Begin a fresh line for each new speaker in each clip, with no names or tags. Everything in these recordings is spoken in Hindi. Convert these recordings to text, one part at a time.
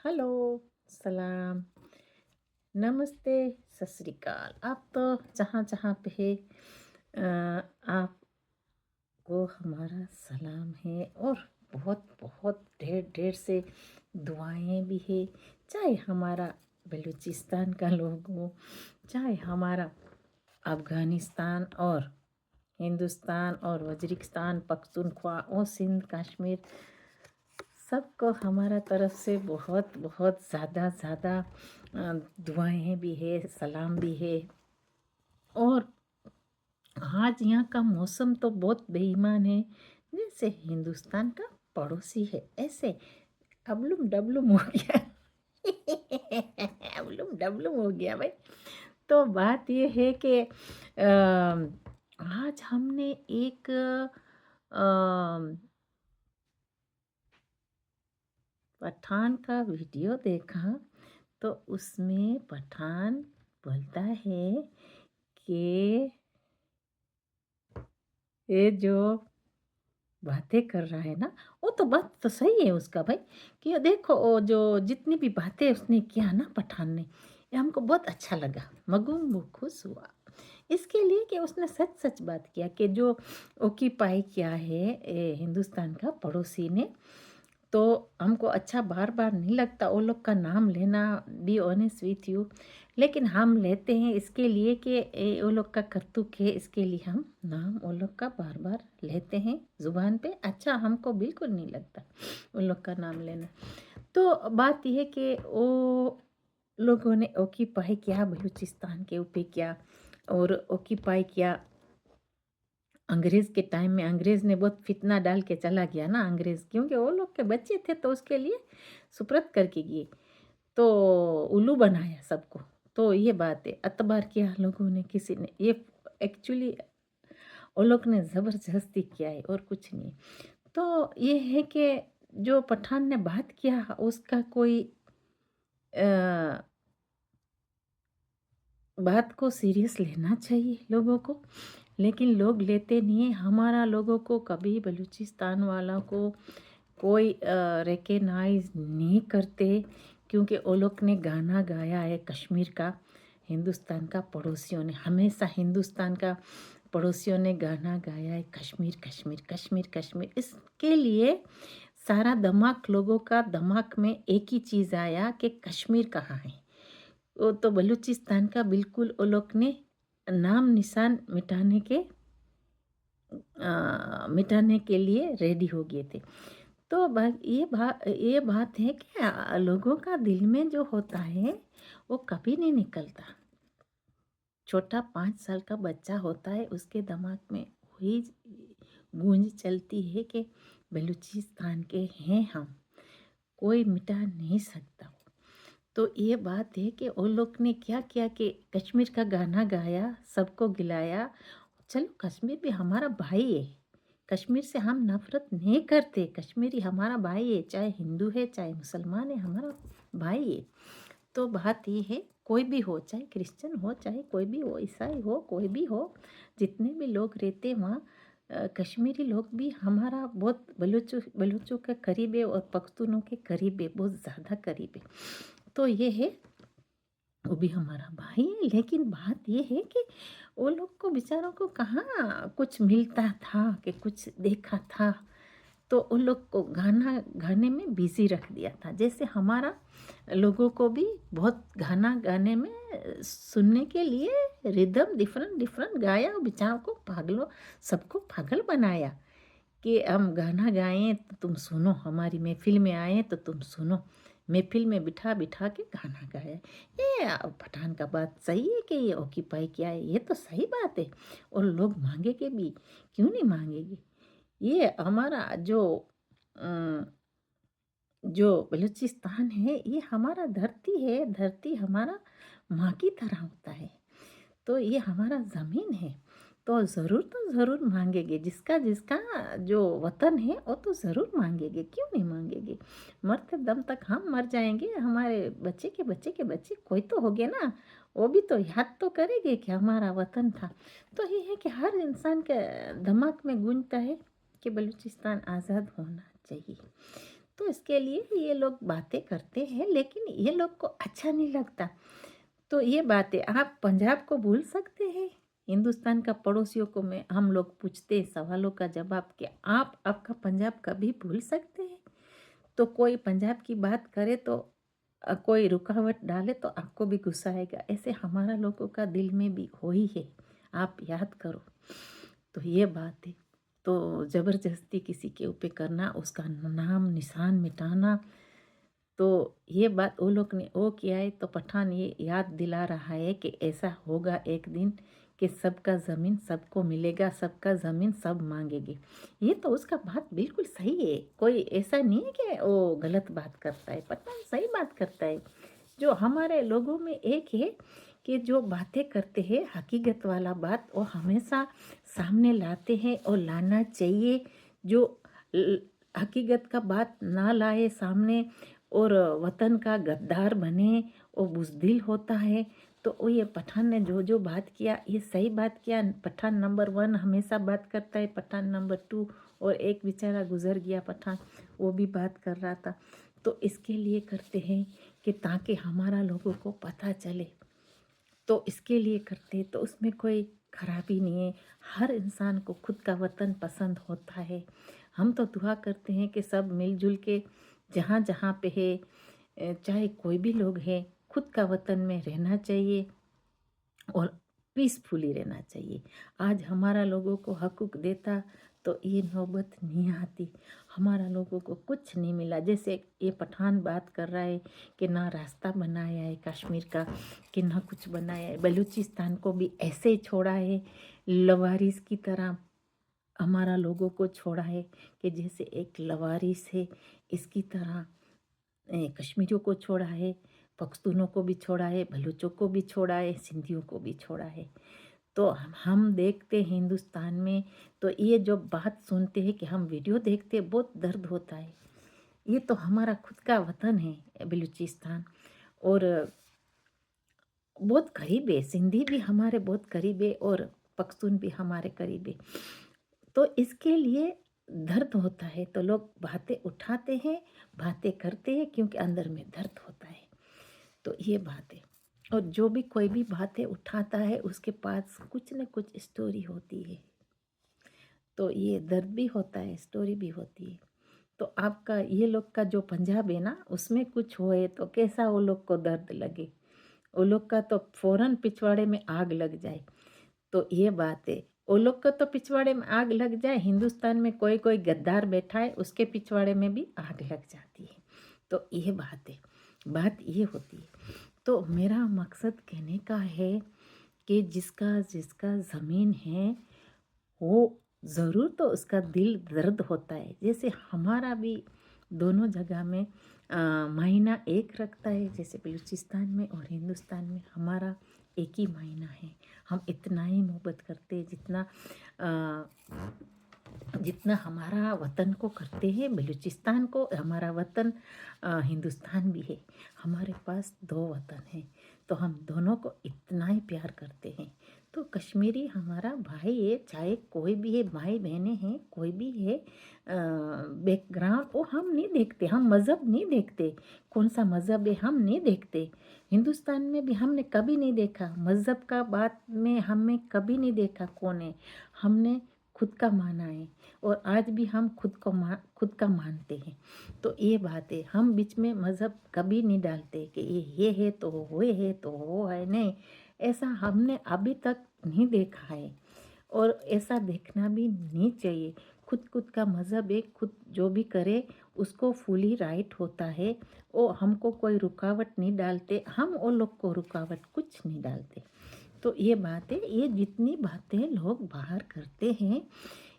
हेलो, सलाम, नमस्ते, सत श्री अकाल। आप तो जहाँ-जहाँ पे है आपको हमारा सलाम है और बहुत-बहुत ढेर-ढेर से दुआएं भी है। चाहे हमारा बलूचिस्तान का लोग हो, चाहे हमारा अफ़गानिस्तान और हिंदुस्तान और वज़ीरिस्तान, पख्तूनख्वा और सिंध, कश्मीर सबको हमारा तरफ से बहुत बहुत ज़्यादा दुआएं भी है, सलाम भी है। और आज यहाँ का मौसम तो बहुत बेईमान है, जैसे हिंदुस्तान का पड़ोसी है ऐसे अबलुम डबलुम हो गया। अबलुम डबलुम हो गया भाई। तो बात ये है कि आज हमने एक पठान का वीडियो देखा। तो उसमें पठान बोलता है कि ये जो बातें कर रहा है ना, वो तो बात तो सही है उसका भाई। कि देखो वो जो जितनी भी बातें उसने किया ना पठान ने, ये हमको बहुत अच्छा लगा। मगुम वो खुश हुआ इसके लिए कि उसने सच सच बात किया कि जो ओकीपाई किया है हिंदुस्तान का पड़ोसी ने। तो हमको अच्छा बार बार नहीं लगता वो लोग का नाम लेना, बी ऑनेस्ट विथ यू, लेकिन हम लेते हैं इसके लिए कि वो लोग का करतूत है, इसके लिए हम नाम वो लोग का बार बार लेते हैं ज़ुबान पे। अच्छा हमको बिल्कुल नहीं लगता उन लोग का नाम लेना। तो बात यह है कि वो लोगों ने ओकीपाई किया बलूचिस्तान के ऊपर किया, और ओकीपाई किया अंग्रेज़ के टाइम में। अंग्रेज़ ने बहुत फितना डाल के चला गया ना अंग्रेज़, क्योंकि वो लोग के बच्चे थे तो उसके लिए सुपुर्द करके गए। तो उल्लू बनाया सबको। तो ये बात है, अतबार किया लोगों ने, किसी ने ये एक्चुअली वो लोग ने ज़बरदस्ती किया है और कुछ नहीं। तो ये है कि जो पठान ने बात किया उसका कोई बात को सीरियस लेना चाहिए लोगों को, लेकिन लोग लेते नहीं है। हमारा लोगों को कभी बलूचिस्तान वालों को कोई रिकग्नाइज नहीं करते, क्योंकि वो लोग ने गाना गाया है कश्मीर का। हिंदुस्तान का पड़ोसियों ने हमेशा, हिंदुस्तान का पड़ोसियों ने गाना गाया है कश्मीर कश्मीर कश्मीर कश्मीर। इसके लिए सारा दिमाग, लोगों का दिमाग में एक ही चीज़ आया कि कश्मीर कहाँ है। वो तो बलूचिस्तान का बिल्कुल वो लोग ने नाम निशान मिटाने के लिए रेडी हो गए थे। तो ये बात है कि लोगों का दिल में जो होता है वो कभी नहीं निकलता। छोटा 5 साल का बच्चा होता है, उसके दिमाग में वही गूंज चलती है कि बलूचिस्तान के हैं हम, कोई मिटा नहीं सकता। तो ये बात है कि वो लोग ने क्या किया कि कश्मीर का गाना गाया, सबको गिलाया। चलो कश्मीर भी हमारा भाई है, कश्मीर से हम नफरत नहीं करते, कश्मीरी हमारा भाई है, चाहे हिंदू है चाहे मुसलमान है, हमारा भाई है। तो बात ये है, कोई भी हो, चाहे क्रिश्चियन हो चाहे कोई भी हो, ईसाई हो कोई भी हो, जितने भी लोग रहते वहाँ कश्मीरी लोग भी हमारा बहुत बलूचों के करीब है और पख्तूनों के करीब है, बहुत ज़्यादा करीब है। तो ये है, वो भी हमारा भाई है। लेकिन बात ये है कि वो लोग को बेचारों को कहाँ कुछ मिलता था कि कुछ देखा था। तो उन लोग को गाना गाने में बिजी रख दिया था। जैसे हमारा लोगों को भी बहुत गाना गाने में सुनने के लिए रिदम डिफरेंट डिफरेंट गाया, और बेचारों को पागलों, सबको पागल बनाया कि हम गाना गाएं तो तुम सुनो, हमारी महफिल में आए तो तुम सुनो। महफिल में बिठा बिठा के गाना गाया। ये पठान का बात सही है कि ये ऑक्यूपाई किया है, ये तो सही बात है। और लोग मांगेंगे भी, क्यों नहीं मांगेंगे। ये हमारा जो बलूचिस्तान है ये हमारा धरती है, धरती हमारा माँ की तरह होता है। तो ये हमारा ज़मीन है, तो ज़रूर मांगेंगे। जिसका जिसका जो वतन है वो तो ज़रूर मांगेंगे, क्यों नहीं मांगेंगे। मरते दम तक हम मर जाएंगे, हमारे बच्चे के बच्चे के बच्चे कोई तो होगे ना, वो भी तो याद तो करेंगे कि हमारा वतन था। तो ये है कि हर इंसान के दिमाग में गूंजता है कि बलूचिस्तान आज़ाद होना चाहिए। तो इसके लिए ये लोग बातें करते हैं, लेकिन ये लोग को अच्छा नहीं लगता। तो ये बातें आप पंजाब को भूल सकते हैं? हिंदुस्तान का पड़ोसियों को मैं हम लोग पूछते हैं सवालों का जवाब कि आप आपका पंजाब कभी भूल सकते हैं? तो कोई पंजाब की बात करे तो कोई रुकावट डाले तो आपको भी गुस्सा आएगा। ऐसे हमारा लोगों का दिल में भी हो ही है, आप याद करो। तो ये बात है। तो ज़बरदस्ती किसी के ऊपर करना, उसका नाम निशान मिटाना, तो ये बात वो लोग ने वो किया है। तो पठान ये याद दिला रहा है कि ऐसा होगा एक दिन कि सबका ज़मीन सबको मिलेगा, सबका ज़मीन सब मांगेंगे। ये तो उसका बात बिल्कुल सही है, कोई ऐसा नहीं है कि वो गलत बात करता है, पठान सही बात करता है। जो हमारे लोगों में एक है कि जो बातें करते हैं हकीकत वाला बात वो हमेशा सामने लाते हैं और लाना चाहिए। जो हकीकत का बात ना लाए सामने और वतन का गद्दार बने, वो बुज़दिल होता है। तो वो ये पठान ने जो जो बात किया ये सही बात किया। पठान नंबर 1 हमेशा बात करता है, पठान नंबर 2, और एक बेचारा गुजर गया पठान, वो भी बात कर रहा था। तो इसके लिए करते हैं कि ताकि हमारा लोगों को पता चले, तो इसके लिए करते। तो उसमें कोई खराबी नहीं है, हर इंसान को खुद का वतन पसंद होता है। हम तो दुआ करते हैं कि सब मिलजुल के जहाँ जहाँ पे है, चाहे कोई भी लोग है, खुद का वतन में रहना चाहिए और पीसफुली रहना चाहिए। आज हमारा लोगों को हकूक़ देता तो ये नौबत नहीं आती। हमारा लोगों को कुछ नहीं मिला। जैसे ये पठान बात कर रहा है कि ना रास्ता बनाया है कश्मीर का, कि ना कुछ बनाया है। बलूचिस्तान को भी ऐसे ही छोड़ा है, लवारिस की तरह हमारा लोगों को छोड़ा है कि जैसे एक लवारिस है, इसकी तरह कश्मीरियों को छोड़ा है, पख्तूनों को भी छोड़ा है, बलूचों को भी छोड़ा है, सिंधियों को भी छोड़ा है। तो हम देखते हैं हिंदुस्तान में, तो ये जो बात सुनते हैं कि हम वीडियो देखते हैं, बहुत दर्द होता है। ये तो हमारा खुद का वतन है बलूचिस्तान, और बहुत करीब है। सिंधी भी हमारे बहुत करीब है और पख्तून भी हमारे करीब है। तो इसके लिए दर्द होता है तो लोग बातें उठाते हैं, बातें करते हैं, क्योंकि अंदर में दर्द होता है। तो ये बात है। और जो भी कोई भी बातें उठाता है उसके पास कुछ न कुछ स्टोरी होती है। तो ये दर्द भी होता है, स्टोरी भी होती है। तो आपका ये लोग का जो पंजाब है ना, उसमें कुछ होए तो कैसा वो लोग को दर्द लगे। वो लोग का तो फौरन पिछवाड़े में आग लग जाए। तो ये बात है, वो लोग का तो पिछवाड़े में आग लग जाए, हिंदुस्तान में कोई कोई गद्दार बैठा है उसके पिछवाड़े में भी आग लग जाती है। तो ये बात है, बात ये होती है। तो मेरा मकसद कहने का है कि जिसका जिसका ज़मीन है वो ज़रूर तो उसका दिल दर्द होता है। जैसे हमारा भी दोनों जगह में महीना एक रखता है, जैसे बलूचिस्तान में और हिंदुस्तान में हमारा एक ही महीना है। हम इतना ही मोहब्बत करते हैं जितना जितना हमारा वतन को करते हैं। बलूचिस्तान को हमारा वतन हिंदुस्तान भी है। हमारे पास 2 वतन हैं, तो हम दोनों को इतना ही प्यार करते हैं। तो कश्मीरी हमारा भाई है, चाहे कोई भी है, भाई बहनें हैं, कोई भी है, बैकग्राउंड वो हम नहीं देखते, हम मज़हब नहीं देखते, कौन सा मज़हब है हम नहीं देखते। हिंदुस्तान में भी हमने कभी नहीं देखा मज़हब का, बात में हमें कभी नहीं देखा कौन है। हमने खुद का माना है और आज भी हम खुद का मानते हैं। तो ये बात है, हम बीच में मज़हब कभी नहीं डालते कि ये है तो वो है तो वो है, नहीं, ऐसा हमने अभी तक नहीं देखा है और ऐसा देखना भी नहीं चाहिए। खुद का मज़हब है, खुद जो भी करे उसको फुली राइट होता है। वो हमको कोई रुकावट नहीं डालते, हम वो लोग को रुकावट कुछ नहीं डालते। तो ये बात है, ये जितनी बातें लोग बाहर करते हैं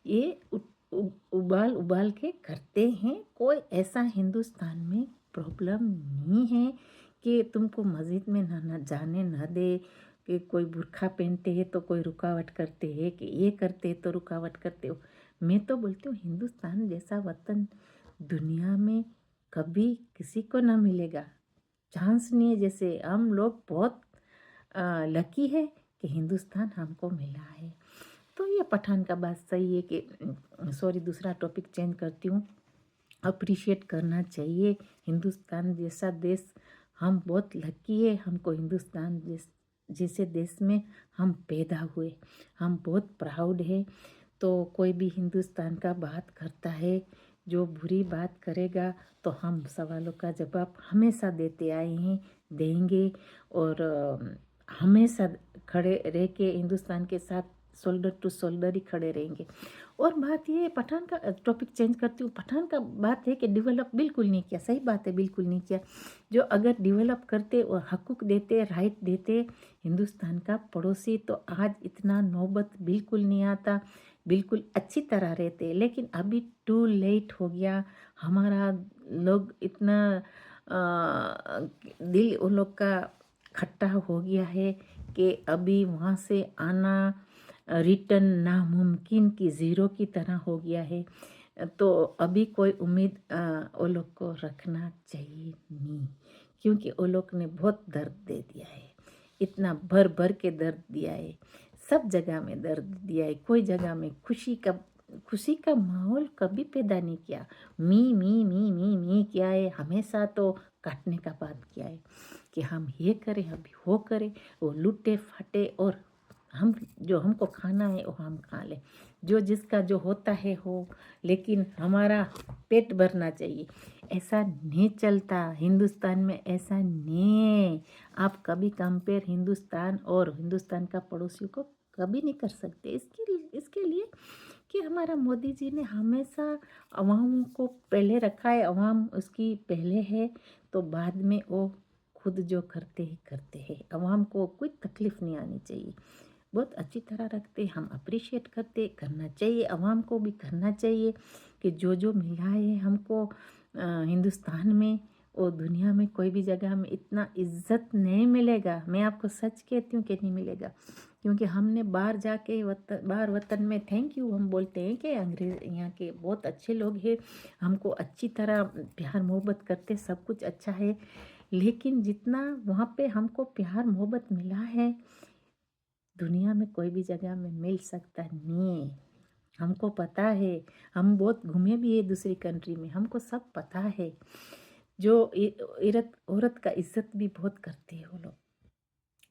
ये उबाल उबाल के करते हैं। कोई ऐसा हिंदुस्तान में प्रॉब्लम नहीं है कि तुमको मस्जिद में ना जाने ना दे, कि कोई बुर्खा पहनते हैं तो कोई रुकावट करते हैं, कि ये करते तो रुकावट करते हो। मैं तो बोलती हूँ हिंदुस्तान जैसा वतन दुनिया में कभी किसी को ना मिलेगा, चांस नहीं है। जैसे हम लोग बहुत लकी है कि हिंदुस्तान हमको मिला है। तो ये पठान का बात सही है कि सॉरी, दूसरा टॉपिक चेंज करती हूँ। अप्रिशिएट करना चाहिए। हिंदुस्तान जैसा देश, हम बहुत लकी है, हमको हिंदुस्तान जैसे देश में हम पैदा हुए। हम बहुत प्राउड है। तो कोई भी हिंदुस्तान का बात करता है, जो बुरी बात करेगा, तो हम सवालों का जवाब हमेशा देते आए हैं, देंगे। और हमेशा खड़े रह के हिंदुस्तान के साथ शोल्डर टू शोल्डर ही खड़े रहेंगे। और बात ये पठान का, टॉपिक चेंज करती हूँ, पठान का बात है कि डेवलप बिल्कुल नहीं किया। सही बात है, बिल्कुल नहीं किया। जो अगर डेवलप करते और हकूक देते, राइट देते हिंदुस्तान का पड़ोसी, तो आज इतना नौबत बिल्कुल नहीं आता, बिल्कुल अच्छी तरह रहते। लेकिन अभी टू लेट हो गया। हमारा लोग इतना दिल उन लोग का खट्टा हो गया है कि अभी वहाँ से आना रिटर्न नामुमकिन की ज़ीरो की तरह हो गया है। तो अभी कोई उम्मीद वो लोग को रखना चाहिए नहीं, क्योंकि वो लोग ने बहुत दर्द दे दिया है, इतना भर भर के दर्द दिया है, सब जगह में दर्द दिया है। कोई जगह में खुशी का माहौल कभी पैदा नहीं किया। मी मी मी मी मी किया है हमेशा। तो काटने का बात किया है कि हम ये करें, अभी वो करें, वो लूटे फाटे, और हम जो हमको खाना है वो हम खा लें, जो जिसका जो होता है हो, लेकिन हमारा पेट भरना चाहिए। ऐसा नहीं चलता हिंदुस्तान में, ऐसा नहीं है। आप कभी कंपेयर हिंदुस्तान और हिंदुस्तान का पड़ोसियों को कभी नहीं कर सकते। इसके लिए कि हमारा मोदी जी ने हमेशा अवाम को पहले रखा है, अवाम उसकी पहले है, तो बाद में वो खुद जो करते हैं। अवाम को कोई तकलीफ़ नहीं आनी चाहिए, बहुत अच्छी तरह रखते, हम अप्रिशिएट करते, करना चाहिए, अवाम को भी करना चाहिए कि जो जो मिला है हमको हिंदुस्तान में, और दुनिया में कोई भी जगह में इतना इज्जत नहीं मिलेगा। मैं आपको सच कहती हूँ कि नहीं मिलेगा, क्योंकि हमने बाहर जाके बाहर वतन में थैंक यू हम बोलते हैं कि अंग्रेज़ यहाँ के बहुत अच्छे लोग हैं, हमको अच्छी तरह प्यार मोहब्बत करते, सब कुछ अच्छा है। लेकिन जितना वहाँ पे हमको प्यार मोहब्बत मिला है, दुनिया में कोई भी जगह में मिल सकता नहीं है। हमको पता है, हम बहुत घूमे भी है दूसरी कंट्री में, हमको सब पता है। जो औरत का इज्जत भी बहुत करते हैं वो लोग,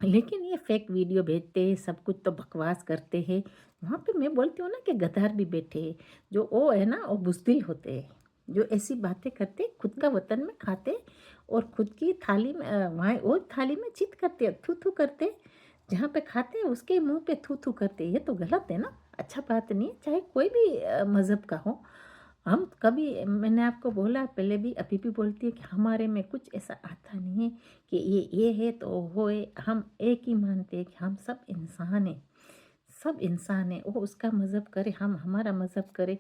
लेकिन ये फेक वीडियो भेजते हैं, सब कुछ तो बकवास करते हैं। वहाँ पे मैं बोलती हूँ ना कि गद्दार भी बैठे हैं, जो वो है ना, वो बुज़दिल होते हैं, जो ऐसी बातें करते, खुद का वतन में खाते और खुद की थाली में वहाँ वो थाली में चित करते, थू थू करते, जहाँ पे खाते उसके मुंह पे थू थू करते। ये तो गलत है ना, अच्छा बात नहीं है, चाहे कोई भी मज़हब का हो। हम कभी, मैंने आपको बोला पहले भी, अभी भी बोलती है कि हमारे में कुछ ऐसा आता नहीं है कि ये है तो वो है। हम एक ही मानते हैं कि हम सब इंसान हैं, सब इंसान हैं। वो उसका मज़हब करे, हम हमारा मज़हब करें।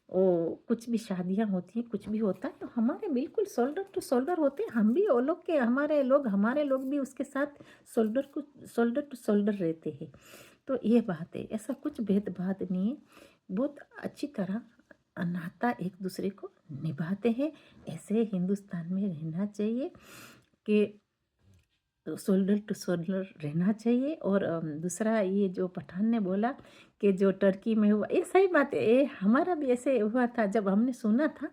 वो कुछ भी शादियाँ होती हैं, कुछ भी होता है, तो हमारे बिल्कुल शोल्डर टू शोल्डर होते हैं। हम भी वो लोग के, हमारे लोग भी उसके साथ शोल्डर टू शोल्डर रहते हैं। तो ये बात है, ऐसा कुछ भेदभाव नहीं है, बहुत अच्छी तरह नाता एक दूसरे को निभाते हैं। ऐसे हिंदुस्तान में रहना चाहिए कि शोल्डर टू शोल्डर रहना चाहिए। और दूसरा, ये जो पठान ने बोला कि जो टर्की में हुआ, ये सही बात है। ये हमारा भी ऐसे हुआ था, जब हमने सुना था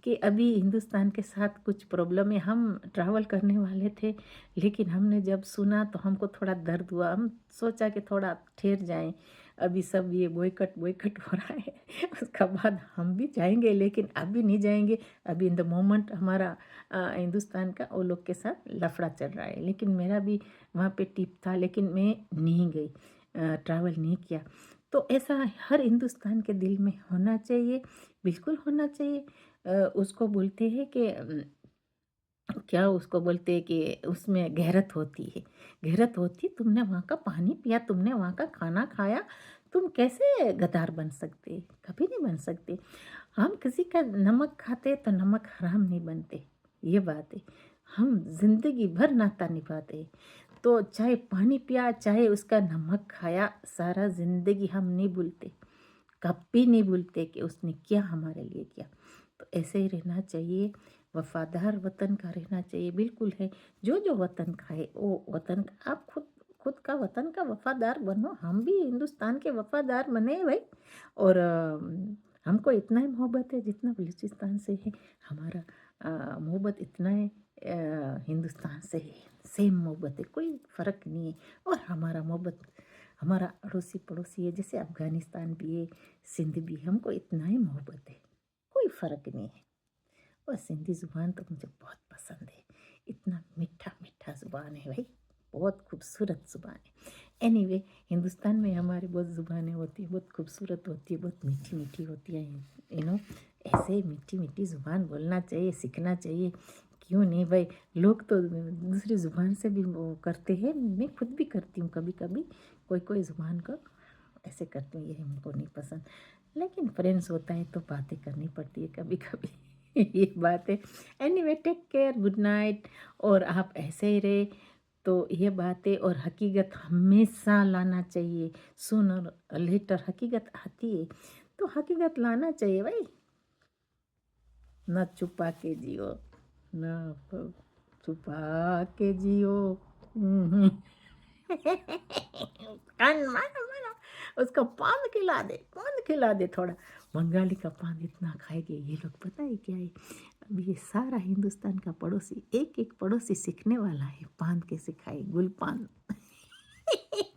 कि अभी हिंदुस्तान के साथ कुछ प्रॉब्लम है। हम ट्रैवल करने वाले थे, लेकिन हमने जब सुना तो हमको थोड़ा दर्द हुआ। हम सोचा कि थोड़ा ठहर जाएं, अभी सब ये बॉयकट बॉयकट हो रहा है उसका बाद हम भी जाएंगे, लेकिन अभी नहीं जाएंगे। अभी इन द मोमेंट हमारा हिंदुस्तान का वो लोग के साथ लफड़ा चल रहा है। लेकिन मेरा भी वहाँ पे टिप था, लेकिन मैं नहीं गई, ट्रैवल नहीं किया। तो ऐसा हर हिंदुस्तान के दिल में होना चाहिए, बिल्कुल होना चाहिए। उसको बोलते हैं कि क्या उसको बोलते हैं कि उसमें गैरत होती है। गैरत होती, तुमने वहाँ का पानी पिया, तुमने वहाँ का खाना खाया, तुम कैसे गद्दार बन सकते? कभी नहीं बन सकते। हम किसी का नमक खाते तो नमक हराम नहीं बनते, ये बात है। हम जिंदगी भर नाता निभाते, तो चाहे पानी पिया, चाहे उसका नमक खाया, सारा जिंदगी हम नहीं भूलते, कभी नहीं भूलते कि उसने क्या हमारे लिए किया। तो ऐसे ही रहना चाहिए, वफादार वतन का रहना चाहिए, बिल्कुल है। जो जो वतन खाए वो वतन का, आप खुद खुद का वतन का वफादार बनो। हम भी हिंदुस्तान के वफादार बने भाई। और हमको इतना ही मोहब्बत है जितना बलूचिस्तान से है। हमारा मोहब्बत इतना है हिंदुस्तान से है। सेम मोहब्बत है, कोई फ़र्क नहीं है। और हमारा मोहब्बत हमारा अड़ोसी पड़ोसी है, जैसे अफ़गानिस्तान भी है, सिंध भी है, हमको इतना ही मोहब्बत है, कोई फ़र्क नहीं है। और सिंधी ज़ुबान तो मुझे बहुत पसंद है, इतना मीठा मीठा ज़ुबान है भाई, बहुत खूबसूरत ज़ुबान है। एनीवे हिंदुस्तान में हमारे बहुत ज़ुबानें होती हैं, बहुत खूबसूरत होती है, बहुत मीठी मीठी होती है। ऐसे ही मीठी मीठी ज़ुबान बोलना चाहिए, सीखना चाहिए। क्यों नहीं भाई, लोग तो दूसरी ज़ुबान से भी वो करते हैं, मैं खुद भी करती हूँ कभी कभी, कोई कोई ज़ुबान को ऐसे करती हूँ, ये हमको नहीं पसंद। लेकिन फ्रेंड्स होता है तो बातें करनी पड़ती है कभी कभी। ये बात है। Anyway take care, good night. और आप ऐसे ही रहे तो ये बातें और हकीकत हमेशा लाना चाहिए। सूनर लेटर हकीकत आती है, तो हकीकत लाना चाहिए भाई। न छुपा के जियो, न छुपा के जियो। कान मारो मारो, उसका पान खिला दे, पान खिला दे थोड़ा। बंगाली का पान इतना खाएंगे ये लोग, पता है क्या है। अब ये सारा हिंदुस्तान का पड़ोसी, एक एक पड़ोसी सीखने वाला है पान कैसे खाए, गुलपान।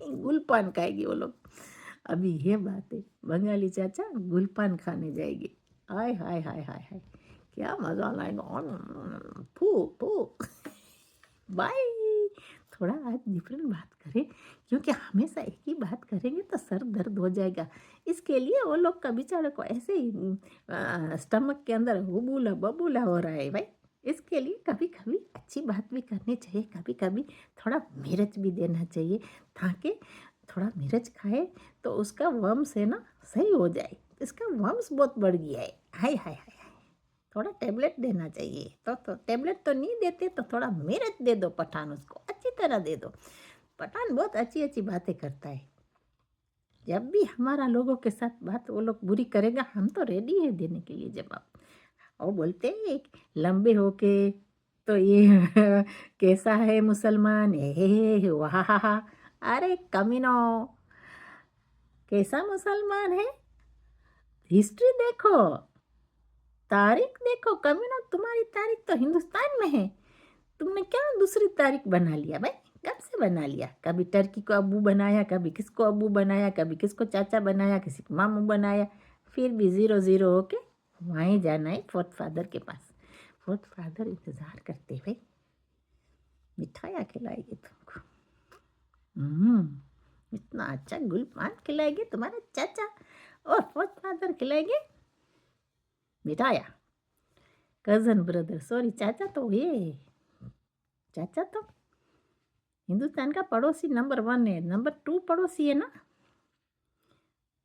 गुलपान खाएगी वो लोग। अभी ये बात है, बंगाली चाचा गुलपान खाने जाएगी। हाय हाय हाय हाय हाय, क्या मज़ा लाएगा। फू फू। बाय। थोड़ा आज डिफरेंट बात करें, क्योंकि हमेशा एक ही बात करेंगे तो सर दर्द हो जाएगा। इसके लिए वो लोग का बेचारे को ऐसे ही स्टमक के अंदर हुबूला बबूला हो रहा है भाई। इसके लिए कभी कभी अच्छी बात भी करनी चाहिए, कभी कभी थोड़ा मिर्च भी देना चाहिए, ताकि थोड़ा मिर्च खाए तो उसका वंश है ना सही हो जाए। इसका वंश बहुत बढ़ गया है। हाय हाय हाय, थोड़ा टेबलेट देना चाहिए। तो टेबलेट तो नहीं देते तो थोड़ा मिर्च दे दो, पठान उसको अच्छी तरह दे दो। पठान बहुत अच्छी अच्छी बातें करता है। जब भी हमारा लोगों के साथ बात वो लोग बुरी करेगा, हम तो रेडी है देने के लिए जवाब। और बोलते हैं लंबे होके तो ये कैसा है मुसलमान, हे वाह। अरे कमीनो, कैसा मुसलमान है, हिस्ट्री देखो, तारीख देखो कमीनो। तुम्हारी तारीख तो हिंदुस्तान में है, तुमने क्या दूसरी तारीख बना लिया भाई, कब से बना लिया। कभी टर्की को अब्बू बनाया, कभी किसको अब्बू बनाया, कभी किसको चाचा बनाया, किसी को मामू बनाया। फिर भी 0-0 होके वहीं जाना है फोर्थ फादर के पास। फोर्थ फादर इंतज़ार करते भाई, मिठाइयाँ खिलाएगी तुमको। इतना अच्छा गुलपान खिलाएगी तुम्हारे चाचा, और फोर्थ फादर खिलाएंगे मिठाइयाँ। कज़न ब्रदर, सॉरी चाचा तो ये, चाचा तो हिंदुस्तान का पड़ोसी नंबर 1 है, नंबर 2 पड़ोसी है ना,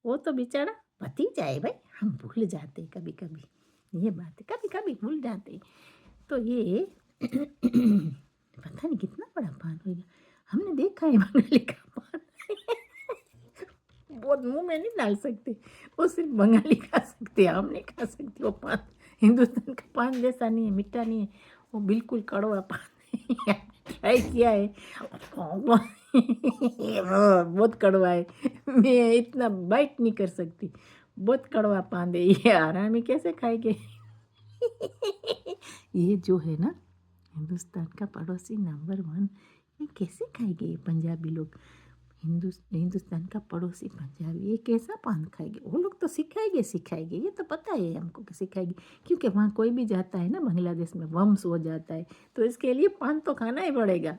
वो तो बेचारा भतीजा है भाई। हम भूल जाते हैं कभी कभी, ये बात है, कभी कभी भूल जाते हैं। तो ये पता नहीं कितना बड़ा पान होगा, हमने देखा है बंगाली का पान। बहुत मुंह में नहीं डाल सकते, वो सिर्फ बंगाली खा सकते हैं, हम नहीं खा सकते वो पान। हिंदुस्तान का पान जैसा नहीं है, मीठा नहीं है, वो बिल्कुल कड़वा पान है। ट्राई किया है। बहुत कड़वा है, मैं इतना बाइट नहीं कर सकती, बहुत कड़वा पान है ये, आराम ही कैसे खाएंगे। ये जो है ना हिंदुस्तान का पड़ोसी नंबर 1, ये कैसे खाएंगे ये पंजाबी लोग। हिंदुस्तान का पड़ोसी पंजाबी ये कैसा पान खाएंगे, वो लोग तो सिखाएंगे सिखाएंगे, ये तो पता है हमको कि सिखाएंगे, क्योंकि वहाँ कोई भी जाता है ना बांग्लादेश में वम्स हो जाता है, तो इसके लिए पान तो खाना ही पड़ेगा।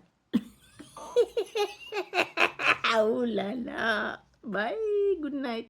ला ला, बाय, गुड नाइट।